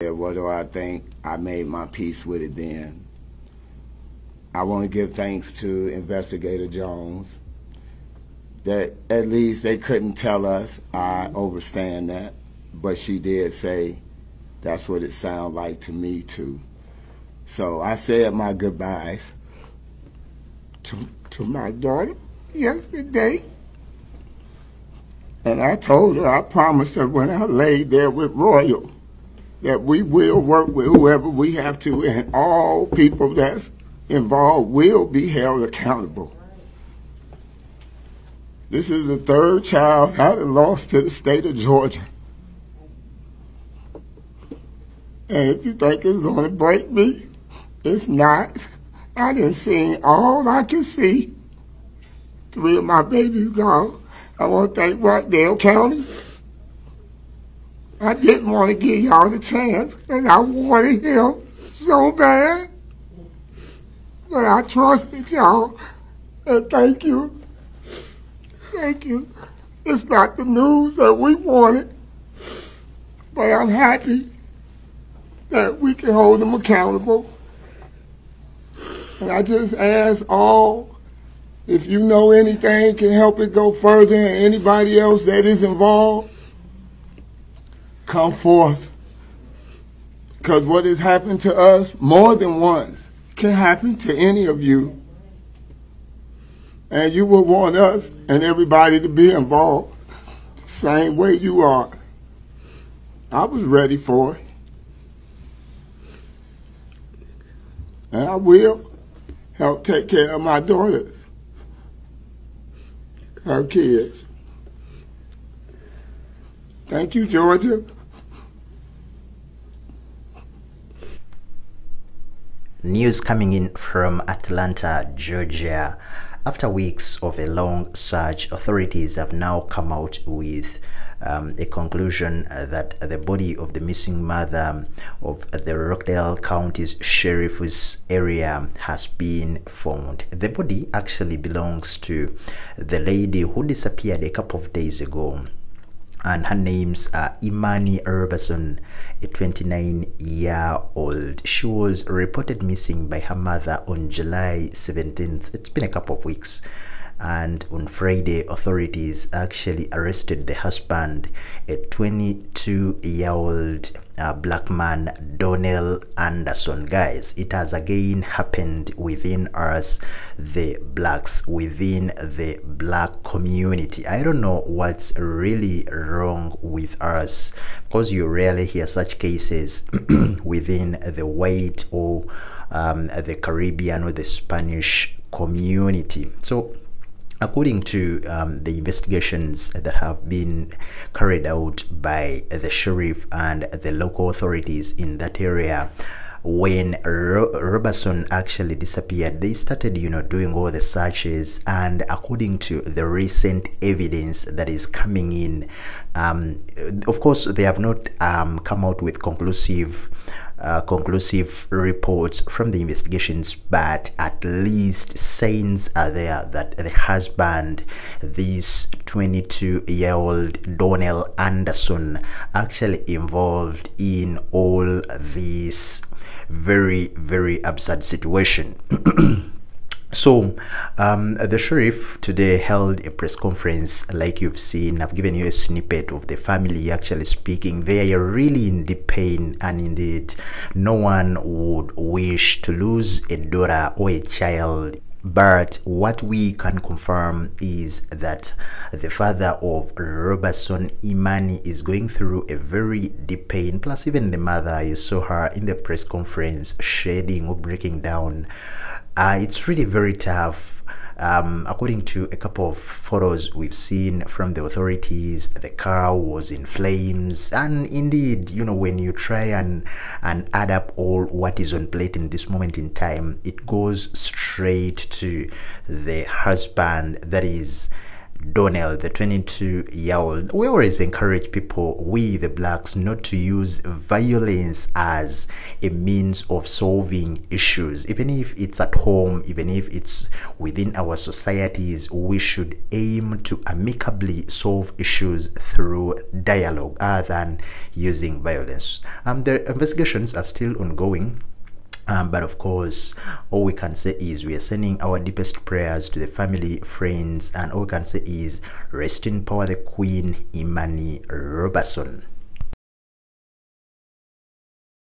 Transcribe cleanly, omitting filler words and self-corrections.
What do I think? I made my peace with it then. I want to give thanks to Investigator Jones that at least they couldn't tell us. I understand that, but she did say that's what it sounded like to me too. So I said my goodbyes to my daughter yesterday, and I told her, I promised her when I laid there with Royal that we will work with whoever we have to, and all people that's involved will be held accountable. This is the third child I have lost to the state of Georgia. And if you think it's going to break me, it's not. I done seen all I can see. 3 of my babies gone. I want to thank Rockdale County. I didn't want to give y'all the chance, and I wanted him so bad. But I trusted y'all, and thank you. Thank you. It's not the news that we wanted, but I'm happy that we can hold them accountable. And I just ask all, if you know anything can help it go further, and anybody else that is involved, come forth. Because what has happened to us more than once can happen to any of you. And you will want us and everybody to be involved the same way you are. I was ready for it. And I will help take care of my daughters, her kids. Thank you, Georgia. News coming in from Atlanta, Georgia. After weeks of a long search, authorities have now come out with a conclusion that the body of the missing mother of the Rockdale County's sheriff's area has been found. The body actually belongs to the lady who disappeared a couple of days ago, and her name's Imani Roberson, a 29-year-old. She was reported missing by her mother on July 17th. It's been a couple of weeks. And on Friday, authorities actually arrested the husband, a 22-year-old black man, Donell Anderson. Guys, it has again happened within us, the blacks, within the black community. I don't know what's really wrong with us, because you rarely hear such cases within the white or the Caribbean or the Spanish community. So according to the investigations that have been carried out by the sheriff and the local authorities in that area, when Roberson actually disappeared, they started, doing all the searches. And according to the recent evidence that is coming in, of course, they have not come out with conclusive reports from the investigations, but at least signs are there that the husband, this 22-year-old Donell Anderson, actually involved in all this very, very absurd situation. So the sheriff today held a press conference. Like you've seen, I've given you a snippet of the family actually speaking. They are really in deep pain, and indeed no one would wish to lose a daughter or a child. But what we can confirm is that the father of Roberson, Imani, is going through a very deep pain. Plus, even the mother, you saw her in the press conference shedding or breaking down. It's really very tough. According to a couple of photos we've seen from the authorities, the car was in flames. And indeed, when you try and add up all what is on plate in this moment in time, it goes straight to the husband, that is Donell, the 22-year-old. We always encourage people, we the blacks, not to use violence as a means of solving issues. Even if it's at home, even if it's within our societies, we should aim to amicably solve issues through dialogue other than using violence. The investigations are still ongoing. But of course, all we can say is we are sending our deepest prayers to the family, friends, and all we can say is rest in power the Queen Imani Roberson.